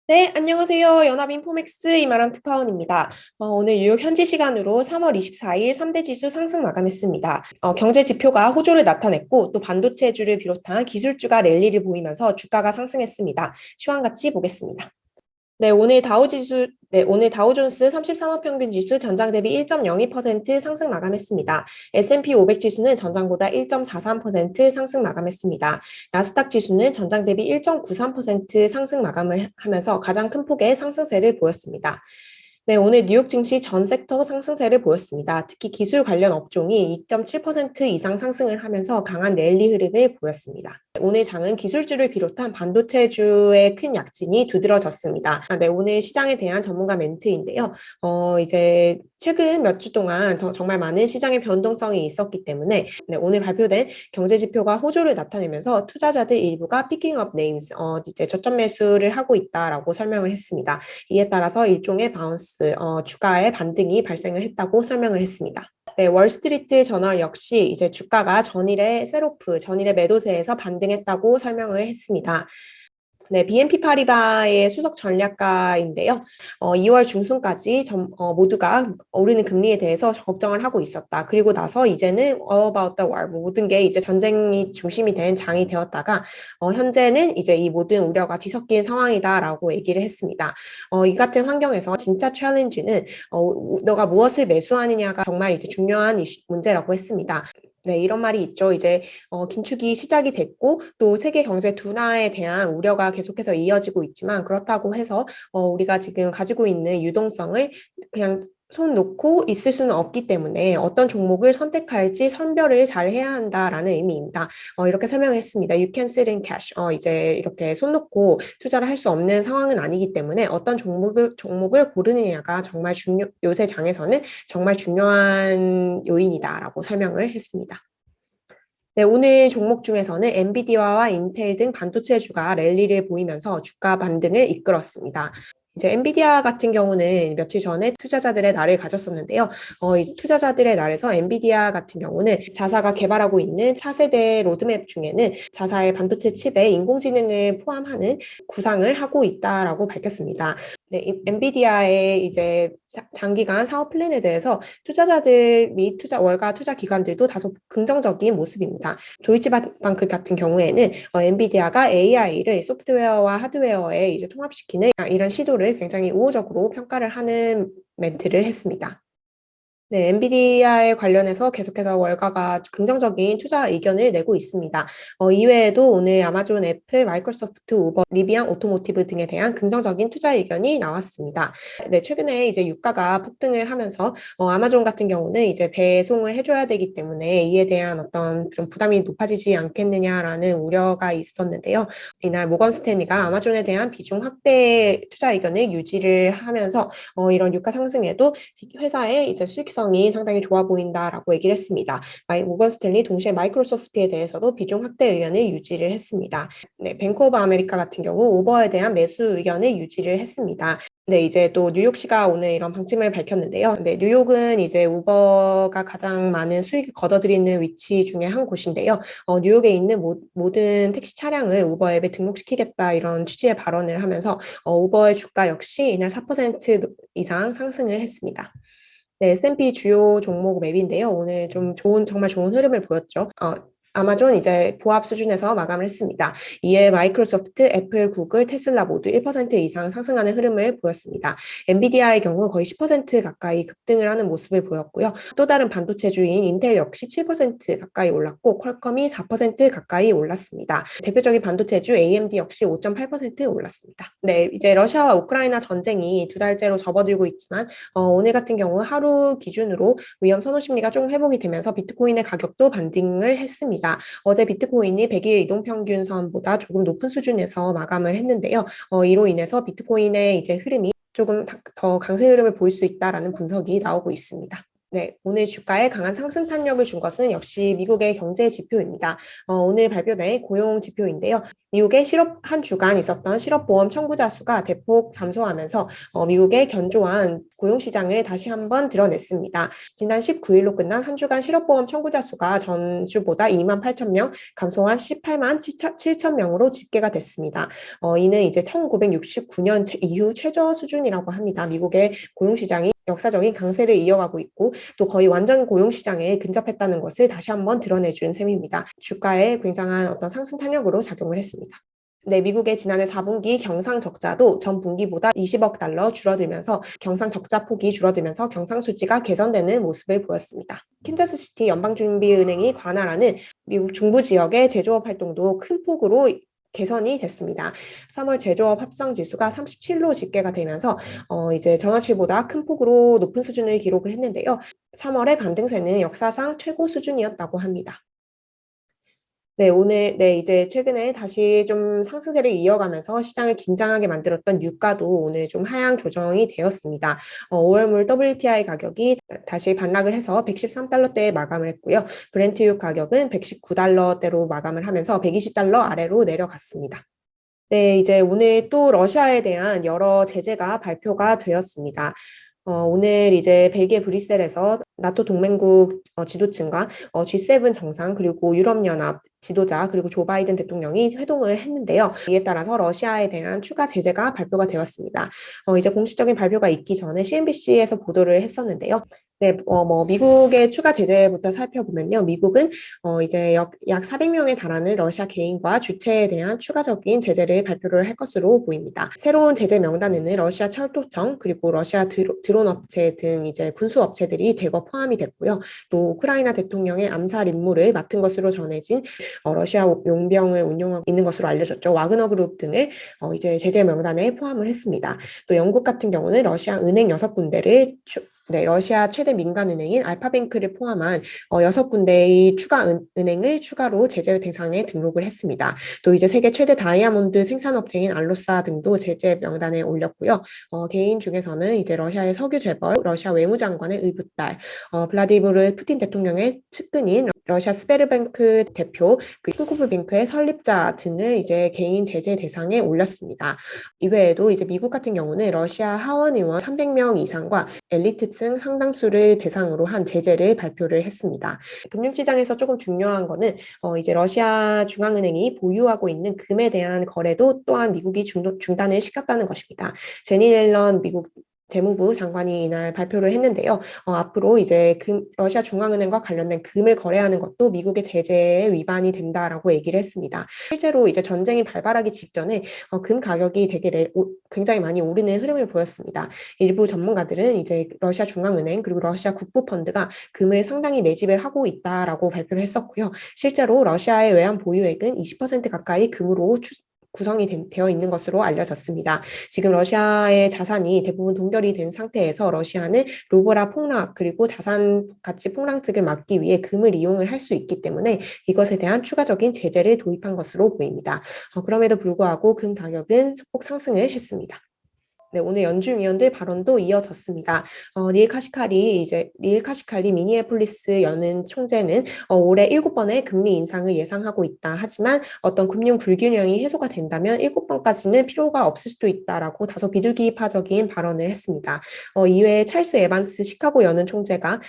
네, 안녕하세요. 연합인포맥스 이마람 특파원입니다. 오늘 뉴욕 현지 시간으로 3월 24일 3대 지수 상승 마감했습니다. 경제 지표가 호조를 나타냈고 또 반도체주를 비롯한 기술주가 랠리를 보이면서 주가가 상승했습니다. 시황 같이 보겠습니다. 오늘 다우존스 33억 평균 지수 전장 대비 1.02% 상승 마감했습니다. S&P 500 지수는 전장보다 1.43% 상승 마감했습니다. 나스닥 지수는 전장 대비 1.93% 상승 마감을 하면서 가장 큰 폭의 상승세를 보였습니다. 네, 오늘 뉴욕 증시 전 섹터 상승세를 보였습니다. 특히 기술 관련 업종이 2.7% 이상 상승을 하면서 강한 랠리 흐름을 보였습니다. 오늘 장은 기술주를 비롯한 반도체주의 큰 약진이 두드러졌습니다. 네, 오늘 시장에 대한 전문가 멘트인데요. 이제 최근 몇 주 동안 정말 많은 시장의 변동성이 있었기 때문에 오늘 발표된 경제 지표가 호조를 나타내면서 투자자들 일부가 피킹업 네임스, 이제 저점 매수를 하고 있다라고 설명을 했습니다. 이에 따라서 일종의 바운스, 주가의 반등이 발생을 했다고 설명을 했습니다. 네, 월스트리트 저널 역시 이제 주가가 전일의 매도세에서 반등했다고 설명을 했습니다. 네, BNP 파리바의 수석 전략가인데요. 2월 중순까지 모두가 오르는 금리에 대해서 걱정을 하고 있었다. 그리고 나서 이제는 all about the war, 모든 게 이제 전쟁이 중심이 된 장이 되었다가 현재는 이제 이 모든 우려가 뒤섞인 상황이다라고 얘기를 했습니다. 이 같은 환경에서 진짜 챌린지는 너가 무엇을 매수하느냐가 정말 이제 중요한 문제라고 했습니다. 네, 이런 말이 있죠. 이제 긴축이 시작이 됐고 또 세계 경제 둔화에 대한 우려가 계속해서 이어지고 있지만 그렇다고 해서 우리가 지금 가지고 있는 유동성을 그냥 손 놓고 있을 수는 없기 때문에 어떤 종목을 선택할지 선별을 잘 해야 한다라는 의미입니다. 이렇게 설명했습니다. You can sit in cash. 이제 이렇게 손 놓고 투자를 할 수 없는 상황은 아니기 때문에 어떤 종목을 고르느냐가 정말 요새 장에서는 정말 중요한 요인이다라고 설명을 했습니다. 네, 오늘 종목 중에서는 엔비디아와 인텔 등 반도체주가 랠리를 보이면서 주가 반등을 이끌었습니다. 이제 엔비디아 같은 경우는 며칠 전에 투자자들의 날을 가졌었는데요. 이 투자자들의 날에서 엔비디아 같은 경우는 자사가 개발하고 있는 차세대 로드맵 중에는 자사의 반도체 칩에 인공지능을 포함하는 구상을 하고 있다라고 밝혔습니다. 네, 엔비디아의 이제 장기간 사업 플랜에 대해서 투자자들 및 월가 투자 기관들도 다소 긍정적인 모습입니다. 도이치방크 같은 경우에는 엔비디아가 AI를 소프트웨어와 하드웨어에 이제 통합시키는 이런 시도를 굉장히 우호적으로 평가를 하는 멘트를 했습니다. 네, 엔비디아에 관련해서 계속해서 월가가 긍정적인 투자 의견을 내고 있습니다. 이외에도 오늘 아마존, 애플, 마이크로소프트, 우버, 리비안 오토모티브 등에 대한 긍정적인 투자 의견이 나왔습니다. 네, 최근에 이제 유가가 폭등을 하면서 아마존 같은 경우는 이제 배송을 해줘야 되기 때문에 이에 대한 어떤 좀 부담이 높아지지 않겠느냐라는 우려가 있었는데요. 이날 모건 스탠리가 아마존에 대한 비중 확대 투자 의견을 유지를 하면서 이런 유가 상승에도 회사의 이제 수익성이 상당히 좋아 보인다라고 얘기를 했습니다. 모건 스탠리 동시에 마이크로소프트에 대해서도 비중 확대 의견을 유지를 했습니다. 네, 뱅크 오브 아메리카 같은 경우 우버에 대한 매수 의견을 유지를 했습니다. 네, 이제 또 뉴욕시가 오늘 이런 방침을 밝혔는데요. 네, 뉴욕은 이제 우버가 가장 많은 수익을 거둬들이는 위치 중에 한 곳인데요. 뉴욕에 있는 모든 택시 차량을 우버 앱에 등록시키겠다 이런 취지의 발언을 하면서 우버의 주가 역시 이날 4% 이상 상승을 했습니다. 네, S&P 주요 종목 맵인데요. 오늘 좀 정말 좋은 흐름을 보였죠. 아마존 이제 보합 수준에서 마감을 했습니다. 이에 마이크로소프트, 애플, 구글, 테슬라 모두 1% 이상 상승하는 흐름을 보였습니다. 엔비디아의 경우 거의 10% 가까이 급등을 하는 모습을 보였고요. 또 다른 반도체주인 인텔 역시 7% 가까이 올랐고 퀄컴이 4% 가까이 올랐습니다. 대표적인 반도체주 AMD 역시 5.8% 올랐습니다. 네, 이제 러시아와 우크라이나 전쟁이 두 달째로 접어들고 있지만 오늘 같은 경우 하루 기준으로 위험 선호 심리가 조금 회복이 되면서 비트코인의 가격도 반등을 했습니다. 어제 비트코인이 100일 이동평균선보다 조금 높은 수준에서 마감을 했는데요. 이로 인해서 비트코인의 이제 흐름이 조금 더 강세 흐름을 보일 수 있다라는 분석이 나오고 있습니다. 네, 오늘 주가에 강한 상승 탄력을 준 것은 역시 미국의 경제 지표입니다. 오늘 발표된 고용 지표인데요. 미국의 한 주간 있었던 실업보험 청구자 수가 대폭 감소하면서 미국의 견조한 고용 시장을 다시 한번 드러냈습니다. 지난 19일로 끝난 한 주간 실업보험 청구자 수가 전주보다 2만 8천 명 감소한 18만 7천 명으로 집계가 됐습니다. 이는 이제 1969년 이후 최저 수준이라고 합니다. 미국의 고용 시장이 역사적인 강세를 이어가고 있고 또 거의 완전 고용 시장에 근접했다는 것을 다시 한번 드러내준 셈입니다. 주가에 굉장한 어떤 상승 탄력으로 작용을 했습니다. 네, 미국의 지난해 4분기 경상 적자도 전 분기보다 20억 달러 줄어들면서 경상 적자 폭이 줄어들면서 경상 수지가 개선되는 모습을 보였습니다. 킨자스시티 연방준비은행이 관할하는 미국 중부 지역의 제조업 활동도 큰 폭으로 개선이 됐습니다. 3월 제조업 합성 지수가 37로 집계가 되면서 이제 전월치보다 큰 폭으로 높은 수준을 기록을 했는데요. 3월의 반등세는 역사상 최고 수준이었다고 합니다. 네, 이제 최근에 다시 좀 상승세를 이어가면서 시장을 긴장하게 만들었던 유가도 오늘 좀 하향 조정이 되었습니다. 5월물 WTI 가격이 다시 반락을 해서 113달러대에 마감을 했고요. 브렌트유 가격은 119달러대로 마감을 하면서 120달러 아래로 내려갔습니다. 네, 이제 오늘 또 러시아에 대한 여러 제재가 발표가 되었습니다. 오늘 이제 벨기에 브뤼셀에서 나토 동맹국 지도층과 G7 정상 그리고 유럽연합 지도자 그리고 조 바이든 대통령이 회동을 했는데요. 이에 따라서 러시아에 대한 추가 제재가 발표가 되었습니다. 이제 공식적인 발표가 있기 전에 CNBC에서 보도를 했었는데요. 네, 미국의 추가 제재부터 살펴보면요. 미국은 이제 약 400명에 달하는 러시아 개인과 주체에 대한 추가적인 제재를 발표를 할 것으로 보입니다. 새로운 제재 명단에는 러시아 철도청 그리고 러시아 드론 업체 등 이제 군수 업체들이 대거 포함이 됐고요. 또 우크라이나 대통령의 암살 임무를 맡은 것으로 전해진 러시아 용병을 운용하고 있는 것으로 알려졌죠. 와그너 그룹 등을 이제 제재 명단에 포함을 했습니다. 또 영국 같은 경우는 러시아 은행 6군데를 러시아 최대 민간은행인 알파뱅크를 포함한 6군데의 추가 은행을 추가로 제재 대상에 등록을 했습니다. 또 이제 세계 최대 다이아몬드 생산업체인 알로사 등도 제재 명단에 올렸고요. 개인 중에서는 이제 러시아의 석유 재벌, 러시아 외무장관의 의붓딸, 블라디미르 푸틴 대통령의 측근인 러시아 스베르뱅크 대표, 그 틴코프뱅크의 설립자 등을 이제 개인 제재 대상에 올렸습니다. 이외에도 이제 미국 같은 경우는 러시아 하원 의원 300명 이상과 엘리트층 상당수를 대상으로 한 제재를 발표를 했습니다. 금융시장에서 조금 중요한 거는 이제 러시아 중앙은행이 보유하고 있는 금에 대한 거래도 또한 미국이 중단을 시켰다는 것입니다. 제니 옐런 미국 재무부 장관이 이날 발표를 했는데요. 앞으로 이제 러시아 중앙은행과 관련된 금을 거래하는 것도 미국의 제재에 위반이 된다라고 얘기를 했습니다. 실제로 이제 전쟁이 발발하기 직전에 금 가격이 되게 굉장히 많이 오르는 흐름을 보였습니다. 일부 전문가들은 이제 러시아 중앙은행 그리고 러시아 국부펀드가 금을 상당히 매집을 하고 있다라고 발표를 했었고요. 실제로 러시아의 외환 보유액은 20% 가까이 금으로 구성이 되어 있는 것으로 알려졌습니다. 지금 러시아의 자산이 대부분 동결이 된 상태에서 러시아는 루블화 폭락 그리고 자산 가치 폭락 등을 막기 위해 금을 이용을 할 수 있기 때문에 이것에 대한 추가적인 제재를 도입한 것으로 보입니다. 그럼에도 불구하고 금 가격은 소폭 상승을 했습니다. 네, 오늘 연준위원들 발언도 이어졌습니다. 닐 카시칼리 미니애폴리스 연은 총재는 올해 7번의 금리 인상을 예상하고 있다. 하지만 어떤 금융 불균형이 해소가 된다면 7번까지는 필요가 없을 수도 있다라고 다소 비둘기파적인 발언을 했습니다. 이외에 찰스 에반스 시카고 연은 총재가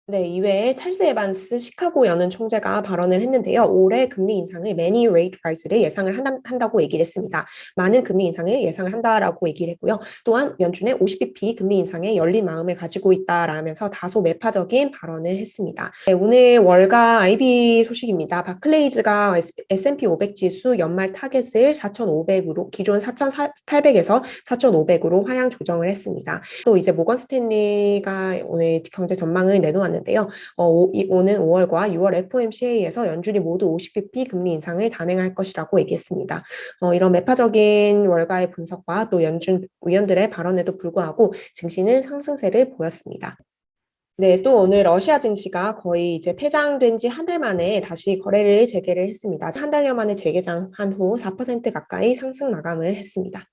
네, 이외에 찰스 에반스 시카고 연은 총재가 발언을 했는데요. 올해 금리 인상을 many rate rise를 예상을 한다고 얘기를 했습니다. 많은 금리 인상을 예상을 한다라고 얘기를 했고요. 또한 연준의 50bp 금리 인상에 열린 마음을 가지고 있다라면서 다소 매파적인 발언을 했습니다. 네, 오늘 월가 IB 소식입니다. 바클레이즈가 S&P 500 지수 연말 타겟을 4,500으로 기존 4,800에서 4,500으로 하향 조정을 했습니다. 또 이제 모건 스탠리가 오늘 경제 전망을 내놓았는데요. 오는 5월과 6월 FOMC에서 연준이 모두 50bp 금리 인상을 단행할 것이라고 얘기했습니다. 이런 매파적인 월가의 분석과 또 연준 위원들의 발언에도 불구하고 증시는 상승세를 보였습니다. 네, 또 오늘 러시아 증시가 거의 이제 폐장된 지 한 달 만에 다시 거래를 재개를 했습니다. 한 달여 만에 재개장한 후 4% 가까이 상승 마감을 했습니다.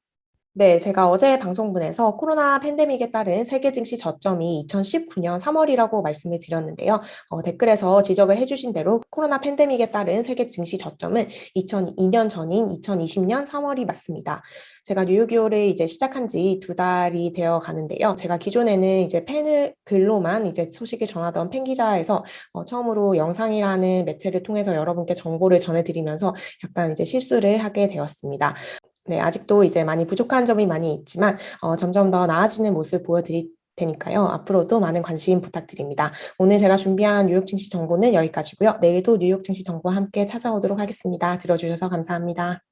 네, 제가 어제 방송분에서 코로나 팬데믹에 따른 세계 증시 저점이 2019년 3월이라고 말씀을 드렸는데요. 댓글에서 지적을 해주신 대로 코로나 팬데믹에 따른 세계 증시 저점은 2002년 전인 2020년 3월이 맞습니다. 제가 뉴욕이오를 이제 시작한 지 2달이 되어 가는데요. 제가 기존에는 이제 팬을 글로만 이제 소식을 전하던 팬 기자에서 처음으로 영상이라는 매체를 통해서 여러분께 정보를 전해드리면서 약간 이제 실수를 하게 되었습니다. 네, 아직도 이제 많이 부족한 점이 많이 있지만 점점 더 나아지는 모습 보여드릴 테니까요. 앞으로도 많은 관심 부탁드립니다. 오늘 제가 준비한 뉴욕 증시 정보는 여기까지고요. 내일도 뉴욕 증시 정보와 함께 찾아오도록 하겠습니다. 들어주셔서 감사합니다.